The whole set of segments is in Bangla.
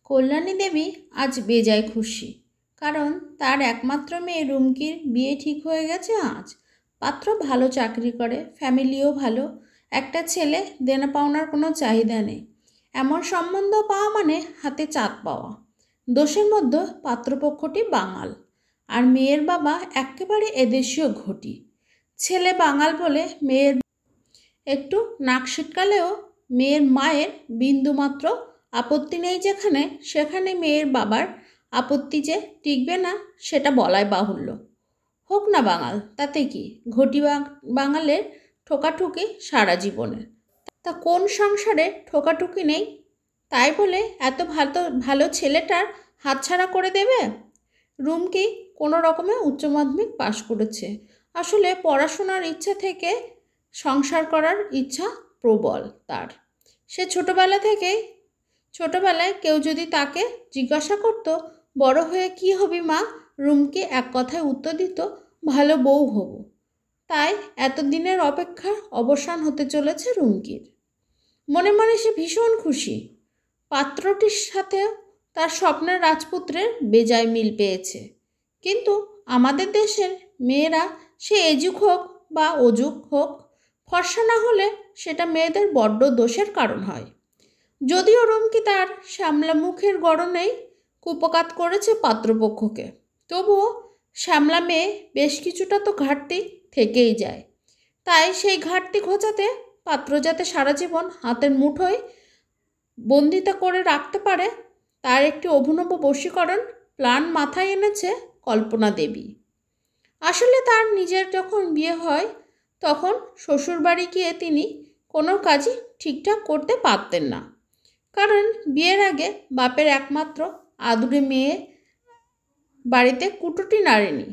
কল্যাণী দেবী আজ বেজায় খুশি, কারণ তার একমাত্র মেয়ে রুমকির বিয়ে ঠিক হয়ে গেছে আজ। পাত্র ভালো চাকরি করে, ফ্যামিলিও ভালো, একটা ছেলে, দেনা পাওনার কোনো চাহিদা নেই। এমন সম্বন্ধ পাওয়া মানে হাতে চাঁদ পাওয়া। দোষের মধ্যে পাত্রপক্ষটি বাঙাল, আর মেয়ের বাবা একেবারে এদেশীয় ঘটি। ছেলে বাঙাল বলে মেয়ের একটু নাক সিটকালেও মেয়ের মায়ের বিন্দুমাত্র আপত্তি নেই যেখানে, সেখানে মেয়ের বাবার আপত্তি যে টিকবে না সেটা বলাই বাহুল্য। হোক না বাঙাল, তাতে কি, ঘটি বাঙালের ঠোকাঠুকি সারা জীবনের। তা কোন সংসারে ঠোকাঠুকি নেই? তাই বলে এত ভালো ভালো ছেলেটার হাতছাড়া করে দেবে? রুমকি কোনো রকমে উচ্চ মাধ্যমিক পাশ করেছে। আসলে পড়াশোনার ইচ্ছা থেকে সংসার করার ইচ্ছা প্রবল তার। সে ছোটবেলায় কেউ যদি তাকে জিজ্ঞাসা করত, বড় হয়ে কি হবি মা, রুমকি এক কথায় উত্তর দিত, ভালো বউ হব। তাই এতদিনের অপেক্ষার অবসান হতে চলেছে রুমকির। মনে মনে সে ভীষণ খুশি। পাত্রটির সাথে তার স্বপ্নের রাজপুত্রের বেজায় মিল পেয়েছে। কিন্তু আমাদের দেশের মেয়েরা, সে এযুগ হোক বা অযুগ হোক, ফর্সা না হলে সেটা মেয়েদের বড্ড দোষের কারণ হয়। যদিও রুমকি তার শ্যামলা মুখের গড়নেই কুপকাত করেছে পাত্রপক্ষকে, তবুও শ্যামলা মেয়ে বেশ কিছুটা তো ঘাটতি থেকেই যায়। তাই সেই ঘাটতি ঘোচাতে পাত্র যাতে সারা জীবন হাতের মুঠোয় বন্দিতা করে রাখতে পারে, তার একটি অভিনব বশীকরণ প্ল্যান মাথায় এনেছে কল্পনা দেবী। আসলে তার নিজের যখন বিয়ে হয় তখন শ্বশুরবাড়ি গিয়ে তিনি কোনো কাজই ঠিকঠাক করতে পারতেন না, কারণ বিয়ের আগে বাপের একমাত্র আদুরে মেয়ে বাড়িতে কুটুটি নাড়েনি।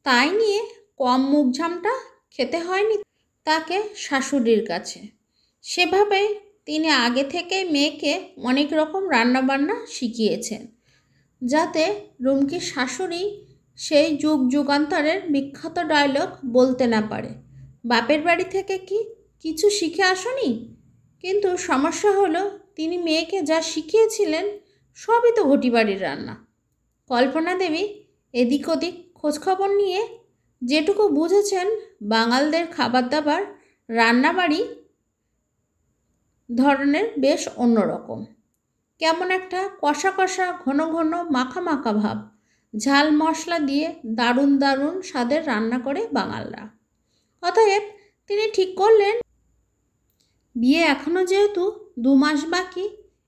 তাই নিয়ে কম মুখঝামটা খেতে হয়নি তাকে শাশুড়ির কাছে। সেভাবে তিনি আগে থেকে মেয়েকে অনেক রকম রান্নাবান্না শিখিয়েছেন, যাতে রুমকির শাশুড়ি সেই যুগ যুগান্তরের বিখ্যাত ডায়লগ বলতে না পারে, বাপের বাড়ি থেকে কি কিছু শিখে আসনি? কিন্তু সমস্যা হলো, তিনি মেয়েকে যা শিখিয়েছিলেন সবই তো ঘটি বাড়ির রান্না। কল্পনা দেবী এদিক ওদিক খোঁজখবর নিয়ে যেটুকু বুঝেছেন, বাঙালদের খাবার দাবার রান্নাবাড়ি ধরনের বেশ অন্যরকম। কেমন একটা কষা কষা, ঘন ঘন, মাখা মাখা ভাব, ঝাল মশলা দিয়ে দারুণ দারুণ স্বাদের রান্না করে বাঙালরা। অতএব তিনি ঠিক করলেন, বিয়ে এখনও যেহেতু 2 মাস বাকি,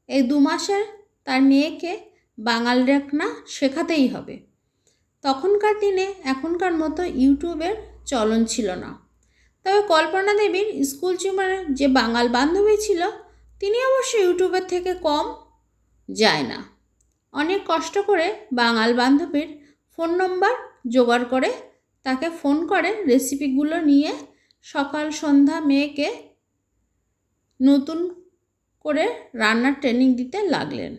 এই 2 মাসের তার মেয়েকে বাঙাল রান্না শেখাতেই হবে। তখনকার দিনে এখনকার মতো ইউটিউবের চলন ছিল না। তবে কল্পনা দেবীর স্কুল জীবনের যে বাঙাল বান্ধবী ছিল, তিনি অবশ্য ইউটিউবের থেকে কম যায় না। অনেক কষ্ট করে বাঙাল বান্ধবীর ফোন নম্বর জোগাড় করে তাকে ফোন করে রেসিপিগুলো নিয়ে সকাল সন্ধ্যা মেয়েকে নতুন করে রান্নার ট্রেনিং দিতে লাগলেন।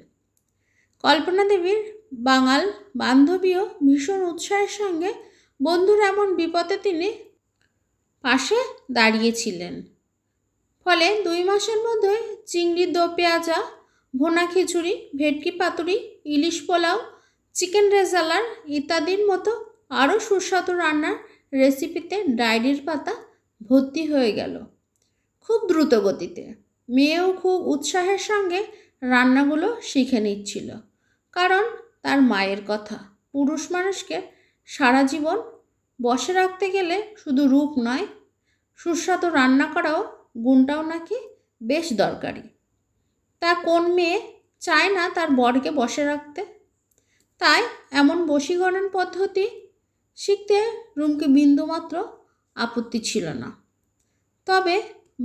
কল্পনা দেবীর বাঙাল বান্ধবীও ভীষণ উৎসাহের সঙ্গে বন্ধুর এমন বিপদে তিনি পাশে দাঁড়িয়েছিলেন। ফলে 2 মাসের মধ্যে চিংড়ি দো পেঁয়াজা, ভুনা খিচুড়ি, ভেটকি পাতুরি, ইলিশ পোলাও, চিকেন রেজালার ইত্যাদির মতো আরও সুস্বাদু রান্নার রেসিপিতে ডায়েরির পাতা ভর্তি হয়ে গেল খুব দ্রুত গতিতে। মেয়েও খুব উৎসাহের সঙ্গে রান্নাগুলো শিখে নিচ্ছিল, কারণ তার মায়ের কথা, পুরুষ মানুষকে সারা জীবন বসে রাখতে গেলে শুধু রূপ নয়, সুস্বাদু রান্না করাও গুণটাও নাকি বেশ দরকারি। তা কোন মেয়ে চায় না তার বরকে বসে রাখতে? তাই এমন বশীকরণ পদ্ধতি শিখতে রুমকি বিন্দুমাত্র আপত্তি ছিল না। তবে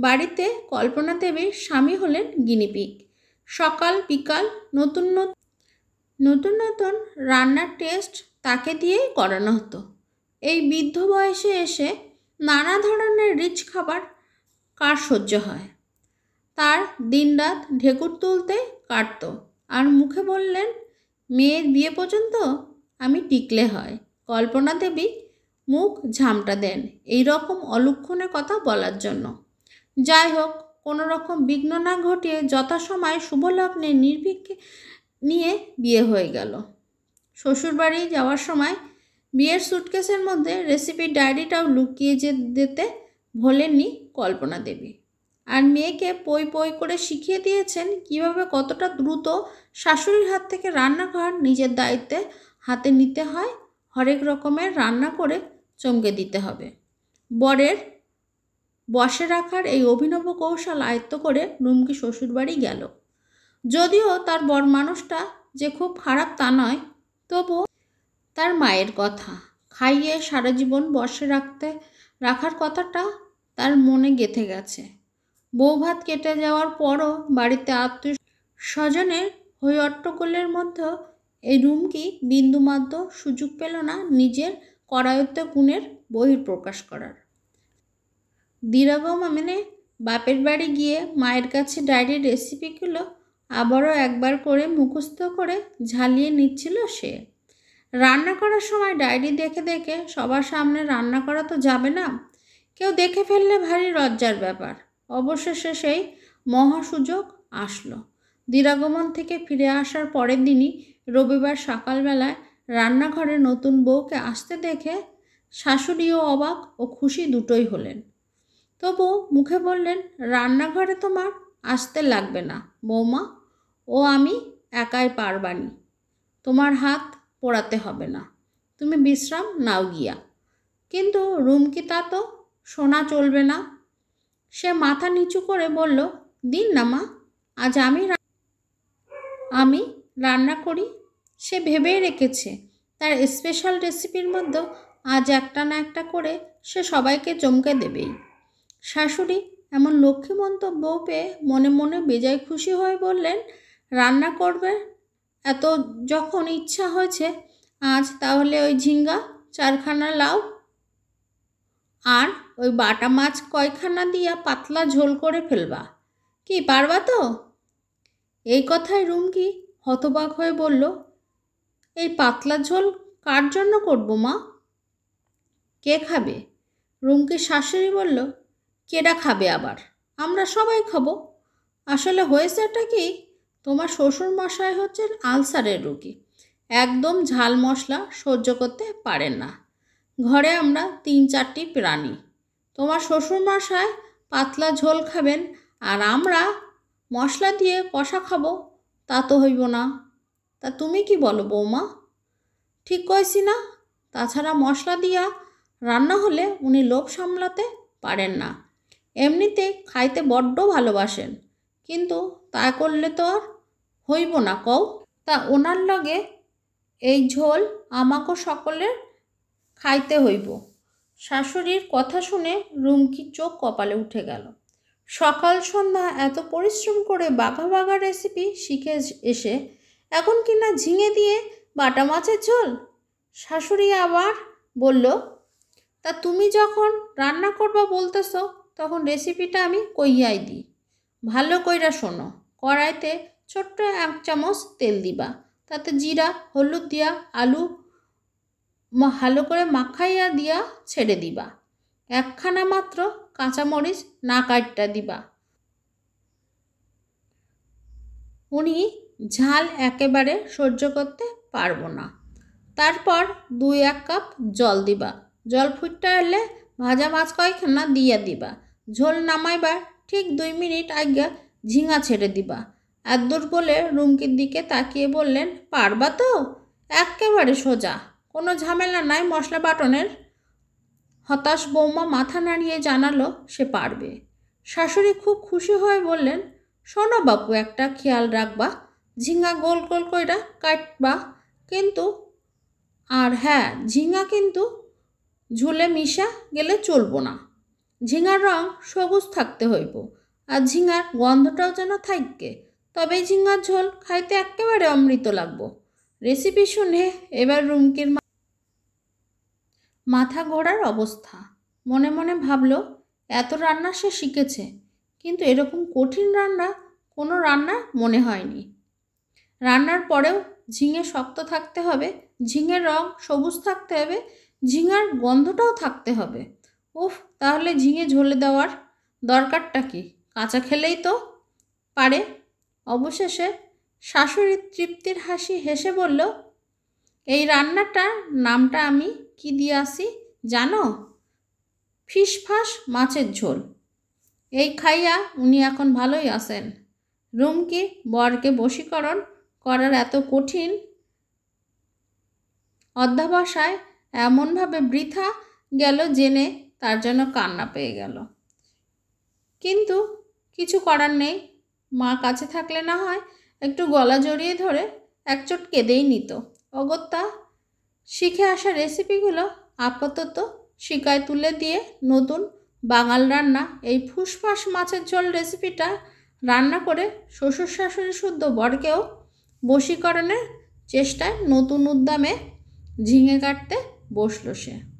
বাড়িতে কল্পনা দেবীর স্বামী হলেন গিনিপিগ। সকাল বিকাল নতুন নতুন রান্নার টেস্ট তাকে দিয়েই করানো হতো। এই বৃদ্ধ বয়সে এসে নানা ধরনের রিচ খাবার কার সহ্য হয়? তার দিনরাত ঢেকুর তুলতে কাটত, আর মুখে বললেন, মেয়ের বিয়ে পর্যন্ত আমি টিকলে হয়। কল্পনা দেবী মুখ ঝামটা দেন এই রকম অলক্ষণে কথা বলার জন্য। যাই হোক, কোনো রকম বিঘ্ন না ঘটিয়ে যথাসময়ে শুভলগ্নে নির্বিঘ্নে নিয়ে বিয়ে হয়ে গেল। শ্বশুরবাড়ি যাওয়ার সময় বিয়ের সুটকেসের মধ্যে রেসিপির ডায়েরিটাও লুকিয়ে দিতে ভোলেননি কল্পনা দেবী। আর মেয়েকে পই পই করে শিখিয়ে দিয়েছেন কিভাবে কতটা দ্রুত শাশুড়ির হাত থেকে রান্নাঘর নিজের দায়িত্বে হাতে নিতে হয়, হরেক রকমের রান্না করে চমকে দিতে হবে। বরের বসে রাখার এই অভিনব কৌশল আয়ত্ত করে রুমকি শ্বশুরবাড়ি গেল। যদিও তার বর মানুষটা যে খুব খারাপ তা নয়, তবুও তার মায়ের কথা খাইয়ে সারা জীবন বসে রাখার কথাটা তার মনে গেঁথে গেছে। বউ ভাত কেটে যাওয়ার পরও বাড়িতে আত্মীয় স্বজনের হইহট্টগোলের মধ্যেও এই রুমকি বিন্দুমাত্র সুযোগ পেল না নিজের করায়ত্ত গুণের বহিঃপ্রকাশ করার। দিরাগমা মেনে বাপের বাড়ি গিয়ে মায়ের কাছে ডায়েরির রেসিপিগুলো আবারও একবার করে মুখস্থ করে ঝালিয়ে নিচ্ছিল সে। রান্না করার সময় ডায়েরি দেখে দেখে সবার সামনে রান্না করা তো যাবে না, কেউ দেখে ফেললে ভারী লজ্জার ব্যাপার। অবশেষে সেই মহা সুযোগ আসলো। দিরাগমন থেকে ফিরে আসার পরের দিনই রবিবার সকালবেলায় রান্নাঘরে নতুন বউকে আসতে দেখে শাশুড়িও অবাক ও খুশি দুটোই হলেন। তবু মুখে বললেন, রান্নাঘরে তোমার আসতে লাগবে না বৌমা, ও আমি একাই পারবানি, তোমার হাত পোড়াতে হবে না, তুমি বিশ্রাম নাও গিয়া। কিন্তু রুমকি তা তো শোনা চলবে না। সে মাথা নিচু করে বলল, দিন না মা, আজ আমি রান্না করি। সে ভেবেই রেখেছে তার স্পেশাল রেসিপির মধ্যেও আজ একটা না একটা করে সে সবাইকে চমকে দেবেই। শাশুড়ি এমন লক্ষ্মী মন্তব্য পেয়ে মনে মনে বেজায় খুশি হয়ে বললেন, রান্না করবে এত যখন ইচ্ছা হয়েছে আজ, তাহলে ওই ঝিঙ্গা 4খানা লাউ আর ওই বাটা মাছ কয়খানা দিয়া পাতলা ঝোল করে ফেলবা, কি পারবা তো? এই কথায় রুমকি হতবাক হয়ে বলল, এই পাতলা ঝোল কার জন্য করব মা? কে খাবে? রুমকির শাশুড়ি বলল, কেডা খাবে আবার? আমরা সবাই খাবো। আসলে হয়েছেটা কি, তোমার শ্বশুর মশাই হচ্ছেন আলসারের রোগী, একদম ঝাল মশলা সহ্য করতে পারেন না। ঘরে আমরা 3-4টি প্রাণী, তোমার শ্বশুর মশাই পাতলা ঝোল খাবেন আর আমরা মশলা দিয়ে কষা খাবো, তা তো হইব না। তা তুমি কি বলো বৌমা? ঠিক কইছি না? তাছাড়া মশলা দিয়া রান্না হলে উনি লোভ সামলাতে পারেন না, এমনিতে খাইতে বড্ড ভালোবাসেন, কিন্তু তা করলে তো আর হইব না কও। তা ওনার লগে এই ঝোল আমাকে সকলের খাইতে হইব। শাশুড়ির কথা শুনে রুমকির চোখ কপালে উঠে গেল। সকাল সন্ধ্যা এত পরিশ্রম করে বাঘা বাঘা রেসিপি শিখে এসে এখন কিনা ঝিঙে দিয়ে বাটা মাছের ঝোল। শাশুড়ি আবার বলল, তা তুমি যখন রান্না করবা বলতেছ তখন রেসিপিটা আমি কইয়াই দিই। ভালো কইরা শোনো, কড়াইতে ছোট্ট 1 চামচ তেল দিবা, তাতে জিরা হলুদ দিয়া আলু ভালো করে মাখাইয়া দিয়া ছেড়ে দিবা, 1খানা মাত্র কাঁচামরিচ না কাটটা দিবা। উনি ঝাল একেবারে সহ্য করতে পারবো না। তারপর 2-1 কাপ জল দিবা, জল ফুটতে এলে ভাজা মাছ কয়খানা দিয়া দিবা। ঝোল নামাইবার ঠিক 2 মিনিট আগে ঝিঙা ছেড়ে দিবা। এতদূর বলে রুমকির দিকে তাকিয়ে বললেন, পারবা তো? একেবারে সোজা, কোনো ঝামেলা নাই মশলা বাটনের। হতাশ বৌমা মাথা নাড়িয়ে জানালো সে পারবে। শাশুড়ি খুব খুশি হয়ে বললেন, শোনো বাপু, একটা খেয়াল রাখবা, ঝিঙা গোল গোল কইরা কাটবা কিন্তু, আর হ্যাঁ, ঝিঙা কিন্তু ঝোলে মিশা গেলে চলবো না। ঝিঙার রং সবুজ থাকতে হইব, আর ঝিঙার গন্ধটাও যেন থাকবে, তবে ঝিঙার ঝোল খাইতে একেবারে অমৃত লাগবো। রেসিপি শুনে এবার রুমকির মাথা ঘোরার অবস্থা। মনে মনে ভাবলো, এত রান্না সে শিখেছে, কিন্তু এরকম কঠিন রান্না কোনো রান্না মনে হয়নি। রান্নার পরেও ঝিঙে শক্ত থাকতে হবে, ঝিঙের রং সবুজ থাকতে হবে, ঝিঙার গন্ধটাও থাকতে হবে। উফ, তাহলে ঝিঙে ঝোলে দেওয়ার দরকারটা কি? কাঁচা খেলেই তো পারে। অবশেষে শাশুড়ির তৃপ্তির হাসি হেসে বলল, এই রান্নাটার নামটা আমি কি দিয়ে আসি জানো? ফিসফাস মাছের ঝোল। এই খাইয়া উনি এখন ভালোই আছেন। রুমকি বরকে বশীকরণ করার এত কঠিন অধ্যাবসায় এমনভাবে বৃথা গেল জেনে তার জন্য কান্না পেয়ে গেল। কিন্তু কিছু করার নেই। মা কাছে থাকলে না হয় একটু গলা জড়িয়ে ধরে একচোট কেঁদেই নিত। অগত্যা শিখে আসা রেসিপিগুলো আপাতত শিকায় তুলে দিয়ে নতুন বাঙাল রান্না এই ফুসফাস মাছের ঝোল রেসিপিটা রান্না করে শ্বশুর শাশুড়ি শুদ্ধ বরকেও বশীকরণের চেষ্টায় নতুন উদ্যমে ঝিঙে কাটতে বসল সে।